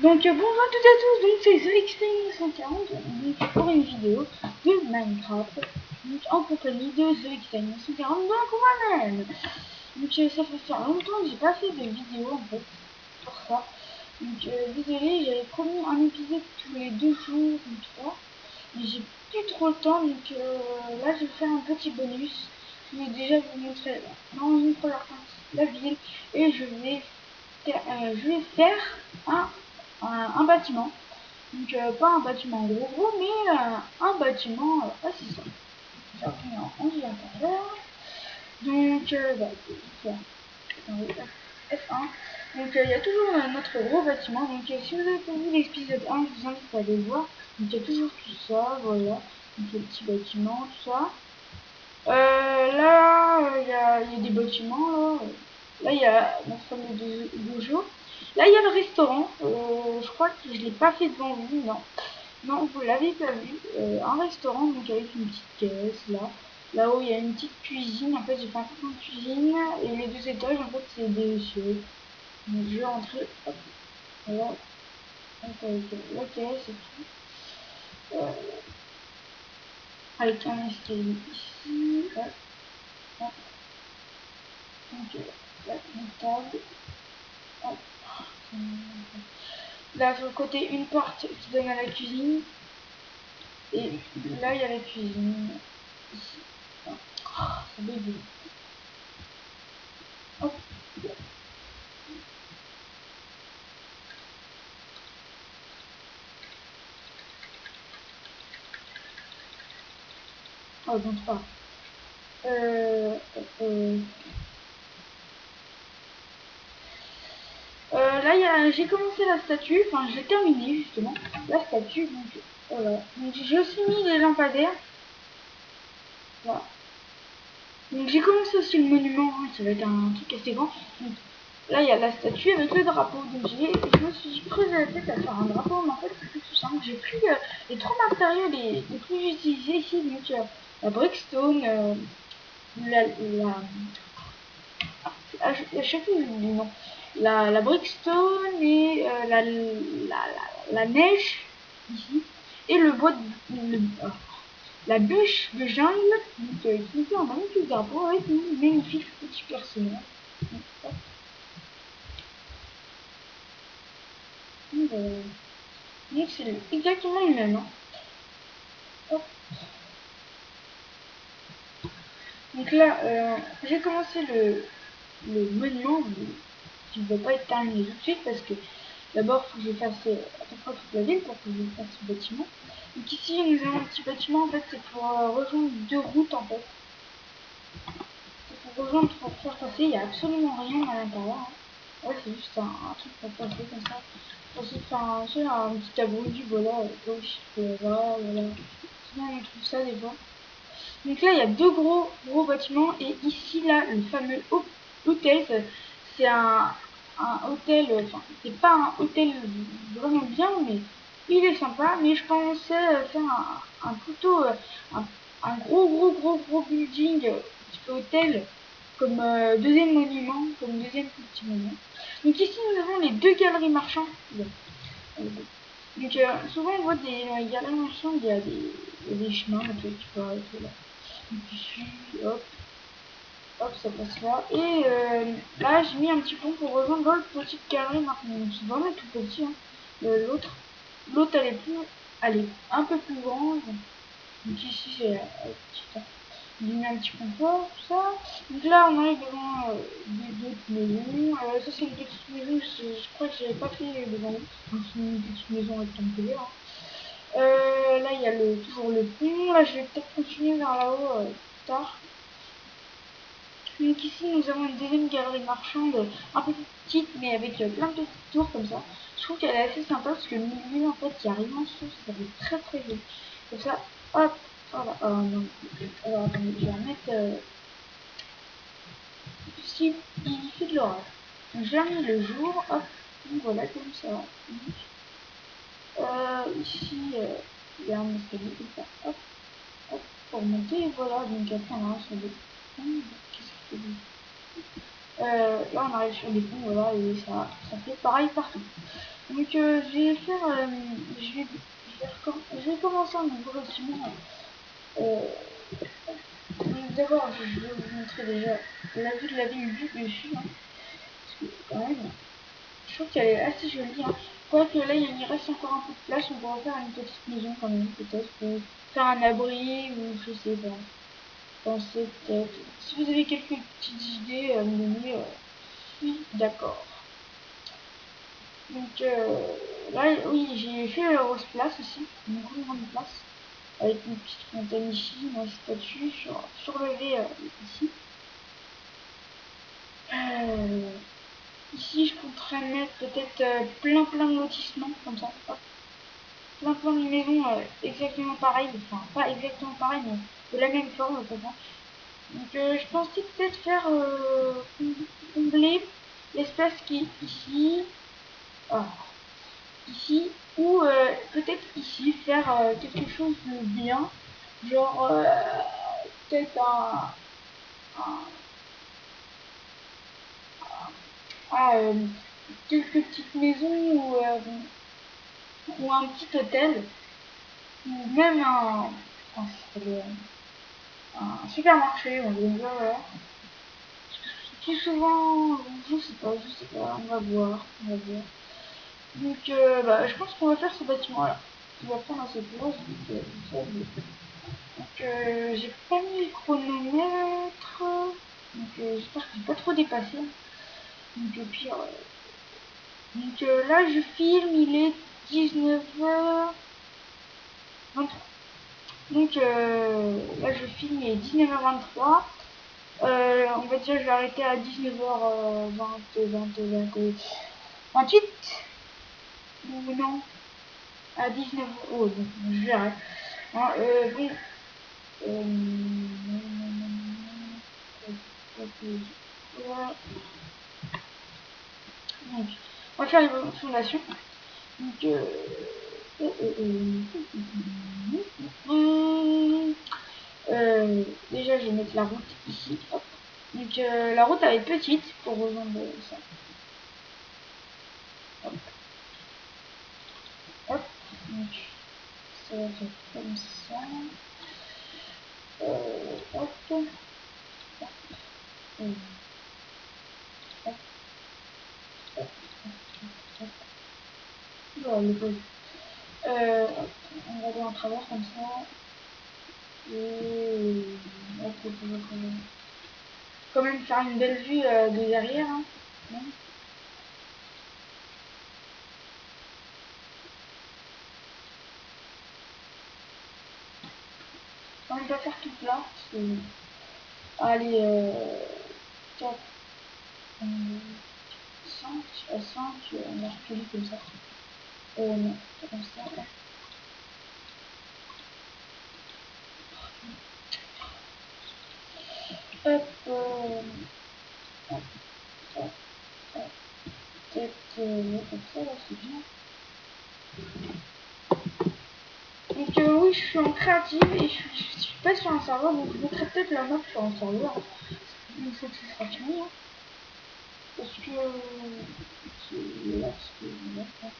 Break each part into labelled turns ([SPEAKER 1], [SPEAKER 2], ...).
[SPEAKER 1] Donc bonjour à toutes et à tous, donc c'est TheXtain140 donc pour une vidéo de Minecraft donc, en compagnie de TheXtain140 donc moi-même. Donc ça fait faire longtemps que j'ai pas fait de vidéo en fait pour ça. Donc désolé, j'avais promis un épisode tous les 2 jours ou 3, mais j'ai plus trop le temps donc là je vais faire un petit bonus. Je vais déjà vous montrer dans une première partie la ville et je vais faire un bâtiment. Donc pas un bâtiment gros mais un bâtiment assez simple. Ça en intérieur. Donc F1. Donc il y a toujours notre gros bâtiment. Donc si vous avez pas vu l'épisode 1, je vous invite à aller voir. Donc il y a toujours tout ça, voilà. Donc le petit bâtiment, tout ça. Là, il y a des bâtiments. Là, il y a notre fameux dojo. Là, il y a le restaurant. Je crois que je l'ai pas fait devant vous, non. Non, vous l'avez pas vu. Un restaurant, donc avec une petite caisse, là. Là-haut, il y a une petite cuisine. En fait, j'ai fait un peu de cuisine. Et les 2 étages, en fait, c'est des cieux. Donc, je vais rentrer. Hop, voilà. Donc, avec la caisse et tout. Avec un escalier ici. Hop, hop. Donc, là, une table. Hop. Là, sur le côté, une porte qui donne à la cuisine. Et là, il y a la cuisine. Ici. Oh, ça bébé. Hop. Oh, bon, pas. Euh, euh, là, j'ai commencé la statue. Enfin, j'ai terminé, justement. La statue, donc, voilà. Donc, j'ai aussi mis les lampadaires. Voilà. Donc, j'ai commencé aussi le monument. Hein, ça va être un truc assez grand. Donc, là, il y a la statue avec le drapeau. Donc, je me suis creusé la tête à faire un drapeau, mais en fait, c'est tout simple. J'ai pris les 3 matériaux les plus utilisés ici. Donc, la brickstone, à chaque fois, j'oublie le nom. La brickstone et la neige, ici. Et le bois la bûche de jungle, donc, qui me fait un magnifique drapeau avec une magnifique petit personnage. Donc c'est exactement le même. Hein. Hop. Donc là, j'ai commencé le monument qui ne va pas être terminé tout de suite parce que d'abord il faut que je fasse à peu près toute la ville pour que je fasse ce bâtiment. Donc ici nous avons un petit bâtiment en fait, c'est pour rejoindre 2 routes en fait. C'est pour rejoindre, pour faire passer, il n'y a absolument rien à l'intérieur. Hein. Ouais, c'est juste un truc pour passer comme ça. Ensuite faire un petit abruti, voilà, gauche, voilà. Sinon on trouve ça des fois. Donc là il y a 2 gros bâtiments et ici là le fameux hôtel, c'est un hôtel, enfin c'est pas un hôtel vraiment bien mais il est sympa, mais je pensais faire plutôt un gros building type hôtel comme deuxième monument, comme deuxième petit monument. Donc ici nous avons les 2 galeries marchandes. Donc souvent on voit des galeries marchandes, il y a des chemins un peu, tu vois, là. Donc ici, hop, hop, ça passe là. Et là j'ai mis un petit pont pour rejoindre l'autre petite galerie marchande. C'est vraiment tout petit. Hein. L'autre elle est un peu plus grande. Donc ici j'ai j'ai mis un petit confort, tout ça. Donc là on arrive devant d'autres maisons. Ça c'est une petite maison, je crois que j'avais pas fait devant. Donc c'est une petite maison rectangulaire. Hein. Là il y a toujours le pont. Là je vais peut-être continuer vers là-haut plus tard. Donc ici nous avons une deuxième galerie marchande un peu plus petite mais avec plein de petites tours comme ça. Je trouve qu'elle est assez sympa parce que le milieu en fait il n'y a rien dessus, ça fait très joli. Comme ça, hop, voilà. Non. Alors attendez, je vais remettre ici, il fait de l'orage. Donc j'ai remis le jour, hop, donc voilà comme ça. Ici il y a un escalier comme ça, hop, hop, pour monter, voilà, donc après on a un sur le. Qu'est-ce qu'il fait lui? Là on arrive sur des ponts, voilà, et ça fait pareil partout. Donc je vais faire, je vais commencer un nouveau bâtiment. D'abord, je vais vous montrer déjà la vue de la ville du dessus, hein, parce que quand même, je trouve qu'elle est assez jolie. Hein. Quoique là, il reste encore un peu de place, on pourra faire une petite maison quand même, peut-être, ou faire un abri, ou je sais pas. Pensez peut-être. Si vous avez quelques petites idées à me donner, je suis d'accord. Donc là, oui, j'ai fait la grosse place aussi, une grande place, avec une petite fontaine ici, une statue surlevée ici. Euh, Ici, je compterais mettre peut-être plein de lotissements comme ça. Hop. Plein de maisons exactement pareilles, enfin pas exactement pareilles, mais de la même forme peut-être. Donc je pensais peut-être faire combler l'espace qui est ici, ah, ici, ou peut-être ici faire quelque chose de bien, genre peut-être un, quelques petites maisons ou un petit hôtel ou même un supermarché, on va dire, voilà. Plus souvent, je sais pas, on va voir. Donc, bah, je pense qu'on va faire ce bâtiment-là. On va prendre assez de place, donc j'ai pas mis le chronomètre, donc j'espère que j'ai pas trop dépassé. Donc au pire, donc là je filme, il est 19h23. Donc là je filme, il est 19h23. On va dire je vais arrêter à 19h20, 28 ou non, à 19h. Oh bon, je verrai. Hein, bon, euh, donc, on va faire les fondations. Donc, déjà, je vais mettre la route ici. Hop. Donc, la route va être petite pour rejoindre ça. Hop. Hop. Donc, ça va faire comme ça. Hop. Hop. Hop. Hop. Hop. Le pause. Hop. On va aller en travers comme ça. Et hop, hop, hop, hop. Quand même faire une belle vue de derrière. Hein. On va faire tout plat. Parce que... Allez, 4, 5, à 5, on a reculé comme ça. Non, pas comme ça. Hop, hop, hop, hop. Peut-être comme ça, là, c'est bien. Donc oui, je suis en créative et je suis pas sur un serveur, donc je mettrai peut-être la map sur un serveur. Une fois que ce sera fini. Hein. Parce que c'est là ce que je vais faire.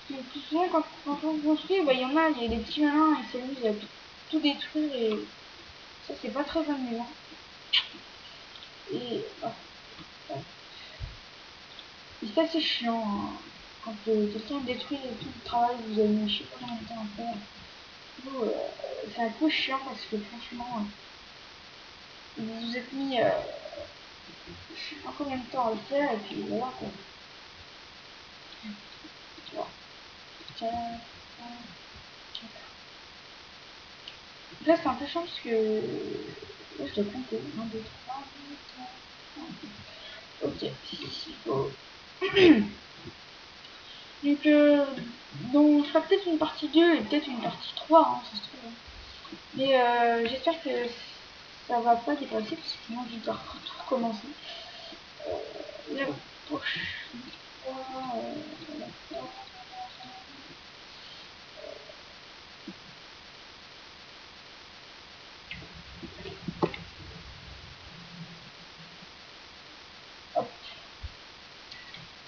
[SPEAKER 1] Parce que plus souvent, quand on construit, bah, il y a des petits malins, ils s'amusent à tout détruire et ça, c'est pas très amusant. Et, et c'est assez chiant hein, quand quelqu'un détruit tout le travail que vous avez mis je sais pas combien de temps à faire. Vous, c'est un peu chiant parce que franchement, vous vous êtes mis je sais pas combien de temps à le faire et puis voilà quoi. Tu vois. Là, c'est un peu chiant parce que là, je dois compter. 1, 2, 3, 4, 5. Ok. Oh. Donc, on fera peut-être une partie 2 et peut-être une partie 3, hein, ça se trouve. Mais j'espère que ça va pas dépasser parce que sinon je dois tout recommencer. La prochaine fois,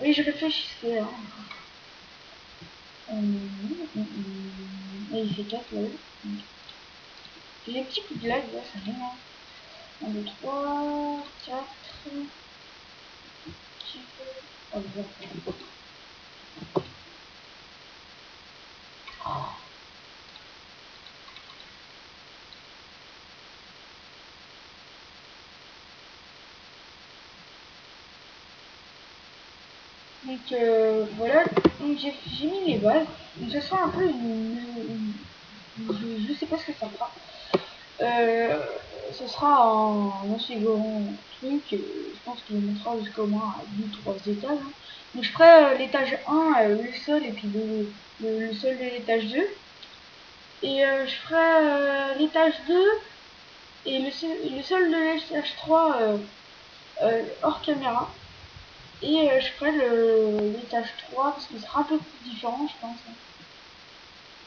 [SPEAKER 1] Oui, je réfléchissais. Hein. Et il fait 4 là. J'ai des petits coups de lag là, ça rien. 1, 2, 3, 4. Oh, bon. Donc voilà, donc j'ai mis les bases. Donc ce sera un peu je sais pas ce que ça fera. Ce sera un second truc. Je pense qu'il montera jusqu'au moins à 2-3 étages. Hein. Donc je ferai l'étage 1, le sol, et puis le sol de l'étage 2. Et je ferai l'étage 2 et le sol de l'étage 3 hors caméra. Et je ferai l'étage 3 parce qu'il sera un peu plus différent, je pense. Hein.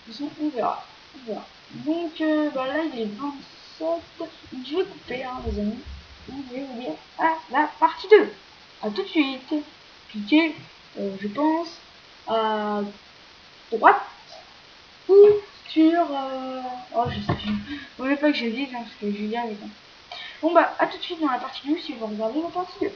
[SPEAKER 1] De toute façon, on verra. On verra. Donc bah là, il est 27. Donc je vais couper, hein, les amis. Donc je vais vous dire à la partie 2. A tout de suite. Cliquez, je pense, à droite ou sur... Oh, je sais plus. Vous voulez pas que je dise, hein, parce que Julia est... Bon bah, à tout de suite dans la partie 2 si vous regardez la partie 2.